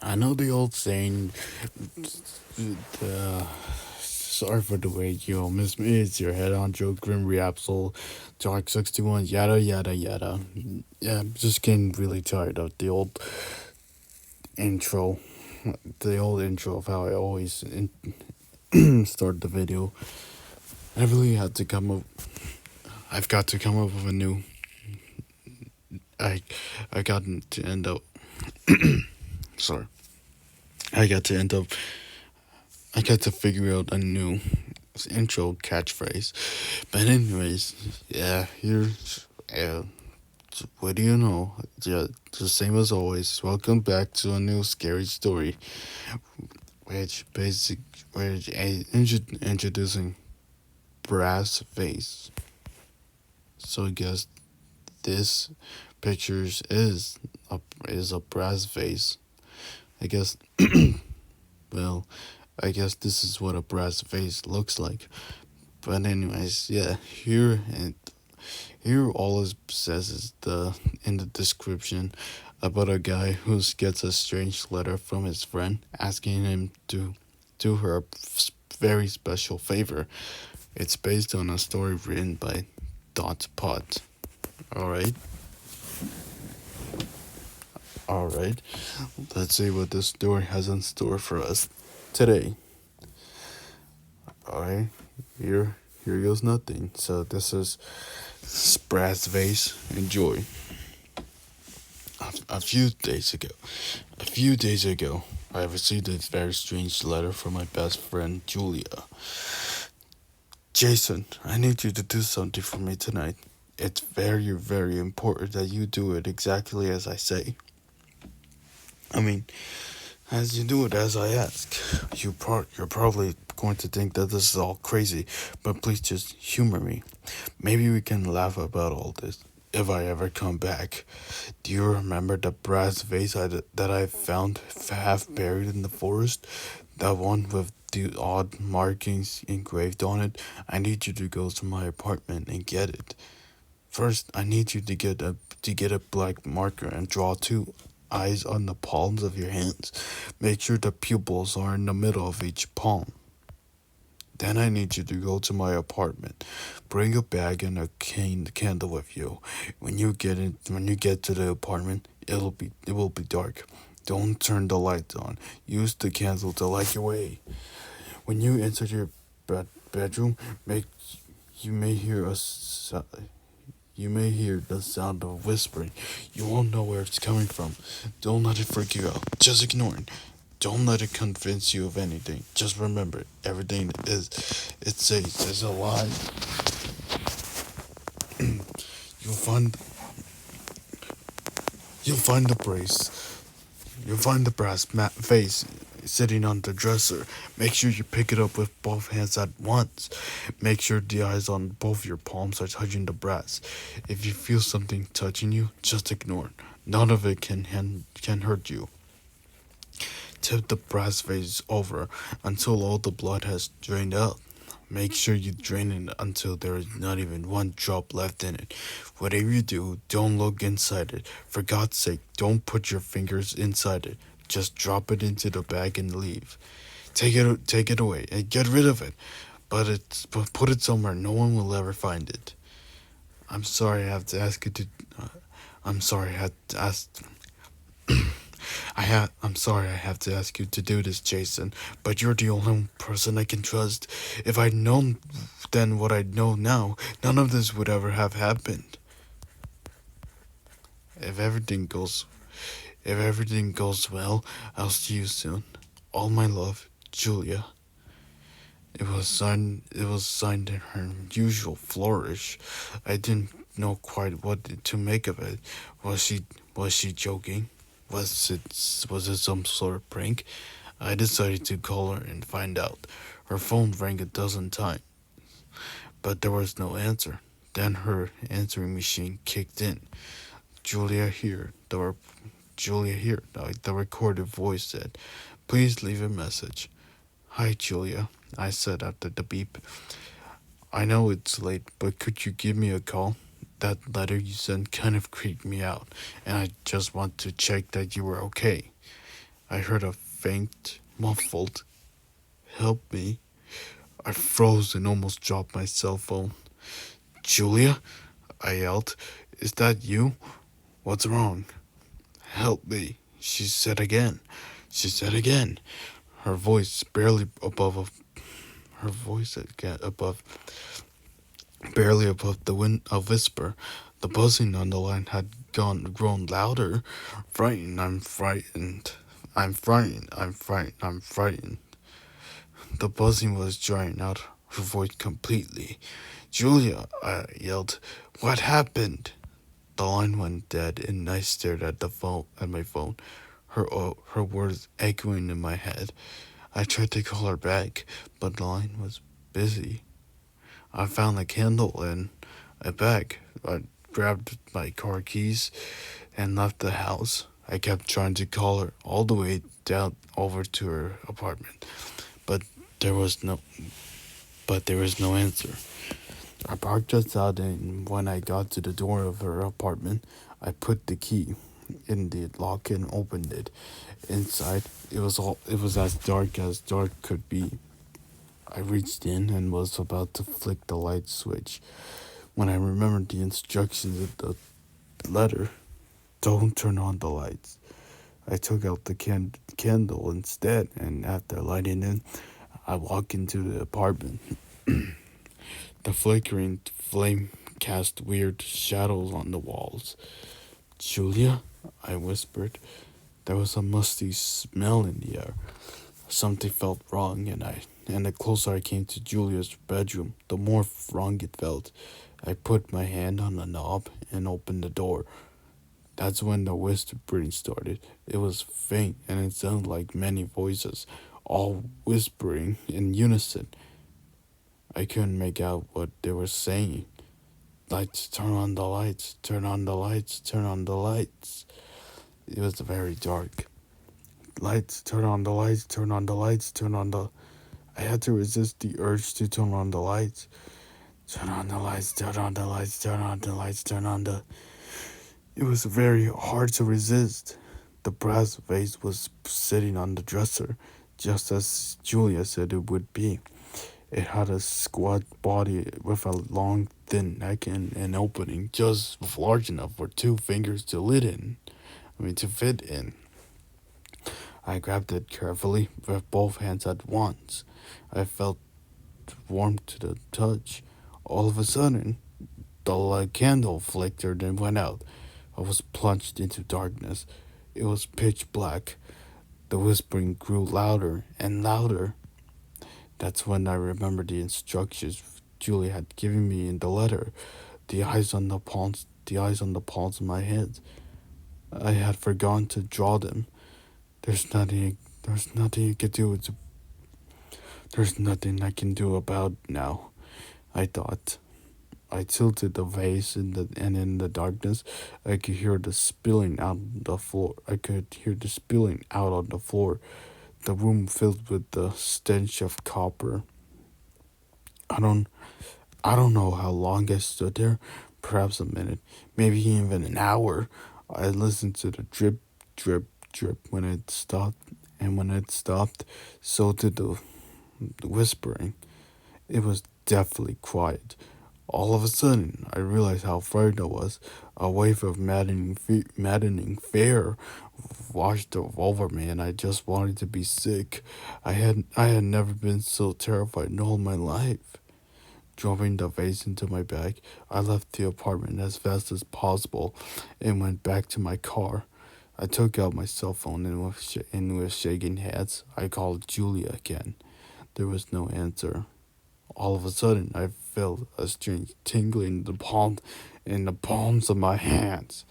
I know the old saying, sorry for the wait, yo, miss me, it's your head on Joe Grim Reapsol, Dark 61, yada yada yada. Yeah, I'm just getting really tired of intro, the old intro of how I always start the video. I really had to come up, I've got to come up with a new, I, I got to end up, sorry, I got to end up, I got to figure out a new intro catchphrase. But anyways, yeah, here's what do you know? Yeah, the same as always. Welcome back to a new scary story, which basic, which introducing brass vase. So I guess this pictures is a brass vase. I guess. Well, I guess this is what a brass vase looks like. But anyways, yeah, here all it says is the in the description about a guy who gets a strange letter from his friend asking him to do her a very special favor. It's based on a story written by Dot Pot. Alright, alright. Let's see what this story has in store for us today. Alright, here goes nothing. So this is brass vase. Enjoy. A few days ago, I received a very strange letter from my best friend Julia. Jason, I need you to do something for me tonight. It's very, very important that you do it exactly as I say. I mean, as you do it as I ask. You're probably going to think that this is all crazy, but please just humor me. Maybe we can laugh about all this if I ever come back. Do you remember the brass vase that I found half buried in the forest? That one with the odd markings engraved on it? I need you to go to my apartment and get it. First, I need you to get a black marker and draw two eyes on the palms of your hands. Make sure the pupils are in the middle of each palm. Then I need you to go to my apartment. Bring a bag and a candle with you. When you get to the apartment, it will be dark. Don't turn the lights on. Use the candle to light your way. When you enter your bedroom, make you may hear a you may hear the sound of whispering. You won't know where it's coming from. Don't let it freak you out. Just ignore it. Don't let it convince you of anything. Just remember, everything it says is a lie. You'll find you'll find the brace. You'll find the brass vase sitting on the dresser. Make sure you pick it up with both hands at once. Make sure the eyes on both your palms are touching the brass. If you feel something touching you, just ignore it. None of it can hurt you. Tip the brass vase over until all the blood has drained out. Make sure you drain it until there is not even one drop left in it. Whatever you do, don't look inside it. For God's sake, don't put your fingers inside it. Just drop it into the bag and leave. Take it away and get rid of it. But put it somewhere no one will ever find it. I'm sorry I have to ask you to. I'm sorry I had to ask. I'm sorry I have to ask you to do this, Jason, but you're the only person I can trust. If I'd known then what I know now, none of this would ever have happened. If everything goes if everything goes well, I'll see you soon. All my love, Julia. It was signed in her usual flourish. I didn't know quite what to make of it. Was she joking? Was it some sort of prank? I decided to call her and find out. Her phone rang a dozen times, but there was no answer. Then her answering machine kicked in. Julia here. Julia here. The recorded voice said, "Please leave a message." "Hi, Julia," I said after the beep. "I know it's late, but could you give me a call? That letter you sent kind of creeped me out, and I just want to check that you were okay." I heard a faint, muffled, "Help me." I froze and almost dropped my cell phone. "Julia?" I yelled. "Is that you? What's wrong?" "Help me," she said again. She said again. Her voice barely above her voice again above barely above a whisper. The buzzing on the line had grown louder. "Frightened, I'm frightened. I'm frightened, I'm frightened, I'm frightened." The buzzing was drying out her voice completely. "Julia," I yelled, "what happened?" The line went dead, and I stared at my phone, her words echoing in my head. I tried to call her back, but the line was busy. I found a candle and a bag. I grabbed my car keys and left the house. I kept trying to call her all the way down over to her apartment, but there was no answer. I parked outside, and when I got to the door of her apartment, I put the key in the lock and opened it. Inside, it was as dark could be. I reached in and was about to flick the light switch when I remembered the instructions in the letter. "Don't turn on the lights." I took out the candle instead, and after lighting it, I walked into the apartment. The flickering flame cast weird shadows on the walls. "Julia?" I whispered. There was a musty smell in the air. Something felt wrong, and the closer I came to Julia's bedroom, the more wrong it felt. I put my hand on the knob and opened the door. That's when the whispering started. It was faint, and it sounded like many voices, all whispering in unison. I couldn't make out what they were saying. "Lights, turn on the lights, turn on the lights, turn on the lights." It was very dark. "Lights, turn on the lights, turn on the lights, turn on the..." I had to resist the urge to turn on the lights. "Turn on the lights, turn on the lights, turn on the lights, turn on the..." It was very hard to resist. The brass vase was sitting on the dresser, just as Julia said it would be. It had a squat body with a long, thin neck and an opening just large enough for two fingers to fit in. I grabbed it carefully with both hands at once. I felt warm to the touch. All of a sudden, the candle flickered and went out. I was plunged into darkness. It was pitch black. The whispering grew louder and louder. That's when I remembered the instructions Julie had given me in the letter. The eyes on the palms of my hands. I had forgotten to draw them. There's nothing you can do. There's nothing I can do about it now, I thought. I tilted the vase and in the darkness, I could hear the spilling out on the floor. I could hear the spilling out on the floor. The room filled with the stench of copper. I don't I don't know how long I stood there. Perhaps a minute, maybe even an hour. I listened to the drip, drip, drip when it stopped, and when it stopped, so did the whispering. It was deathly quiet. All of a sudden, I realized how frightened I was. A wave of maddening fear washed over me, and I just wanted to be sick. I had never been so terrified in all my life. Dropping the vase into my bag, I left the apartment as fast as possible and went back to my car. I took out my cell phone and with shaking hands, I called Julia again. There was no answer. All of a sudden, I felt a strange tingling in the palms of my hands.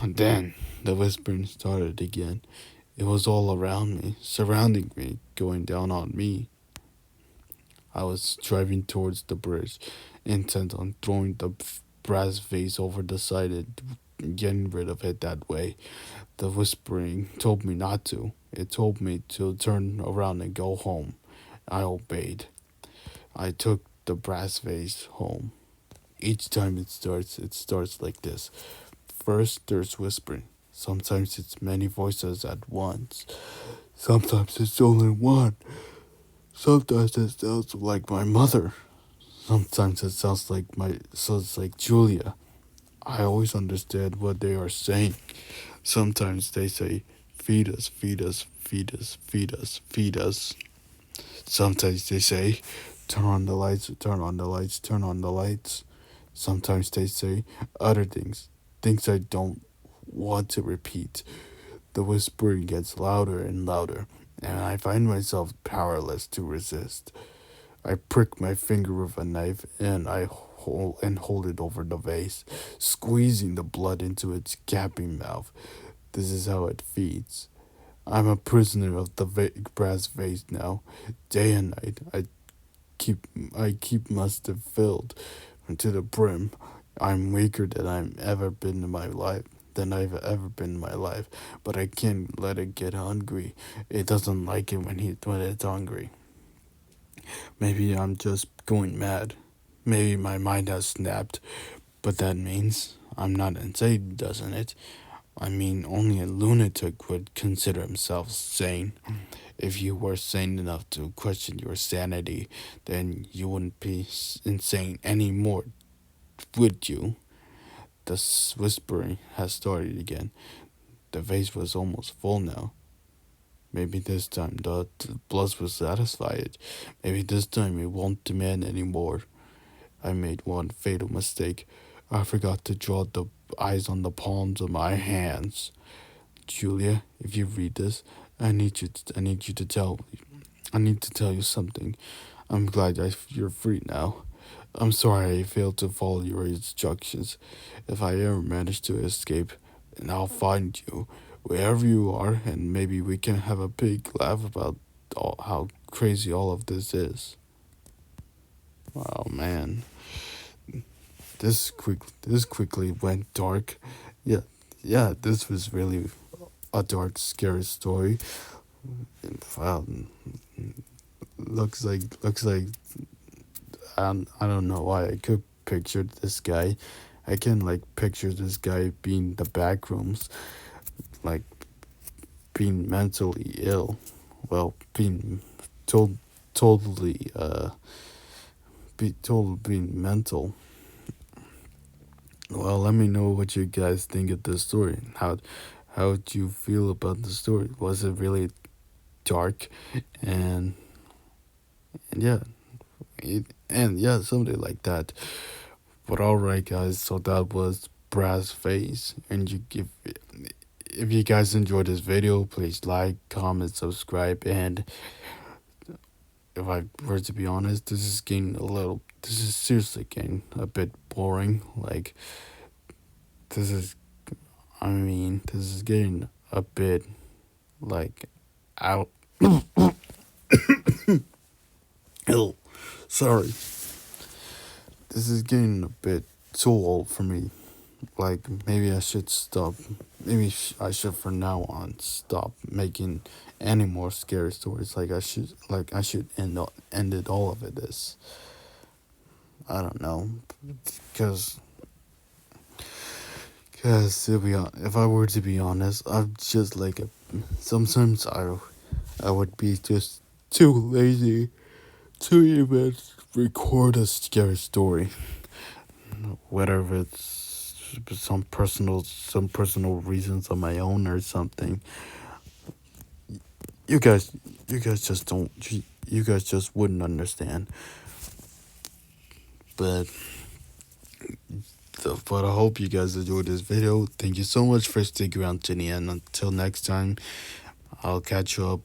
And then the whispering started again. It was all around me, surrounding me, going down on me. I was driving towards the bridge, intent on throwing the brass vase over the side and getting rid of it that way. The whispering told me not to. It told me to turn around and go home. I obeyed. I took the brass vase home. Each time it starts like this. First, there's whispering. Sometimes it's many voices at once. Sometimes it's only one. Sometimes it sounds like my mother. Sometimes it sounds like Julia. I always understand what they are saying. Sometimes they say, feed us, feed us, feed us, feed us, feed us. Sometimes they say, turn on the lights, turn on the lights, turn on the lights. Sometimes they say other things, things I don't want to repeat. The whispering gets louder and louder, and I find myself powerless to resist. I prick my finger with a knife and I hold it over the vase, squeezing the blood into its gaping mouth. This is how it feeds. I'm a prisoner of the brass vase now. Day and night, keep I keep must have filled to the brim. I'm weaker than I've ever been in my life. Than I've ever been in my life, but I can't let it get hungry. It doesn't like it when it's hungry. Maybe I'm just going mad. Maybe my mind has snapped, but that means I'm not insane, doesn't it? I mean, only a lunatic would consider himself sane. If you were sane enough to question your sanity, then you wouldn't be insane anymore, would you? The whispering has started again. The vase was almost full now. Maybe this time the blood will satisfy it. Maybe this time it won't demand any more. I made one fatal mistake. I forgot to draw the eyes on the palms of my hands. Julia, if you read this, I need you to tell I need to tell you something. I'm glad you're free now. I'm sorry I failed to follow your instructions. If I ever manage to escape, and I'll find you wherever you are, and maybe we can have a big laugh about how crazy all of this is. Oh man, this quickly went dark. Yeah, yeah, this was really a dark, scary story. Wow, looks like I don't know why I could picture this guy. I can like picture this guy being the back rooms, like being mentally ill. Well, being told totally being mental. Well, let me know what you guys think of this story. How do you feel about the story? Was it really dark and yeah, and yeah, something like that. But alright, guys. So that was Brass Face, and you give. If you guys enjoyed this video, please like, comment, subscribe, and if I were to be honest, this is getting a little. This is seriously getting a bit boring. Like this is. I mean, this is getting a bit like out. Ill. Sorry. This is getting a bit too old for me. Like maybe I should stop. Maybe I should from now on stop making any more scary stories. I should end it all of it this. I don't know, cause if I were to be honest, I'm just like sometimes I would be just too lazy to even record a scary story, whether it's some personal reasons of my own or something. You guys you guys just don't you guys just wouldn't understand. But but I hope you guys enjoyed this video. Thank you so much for sticking around to the end. Until next time, I'll catch you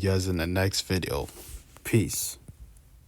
guys in the next video. Peace.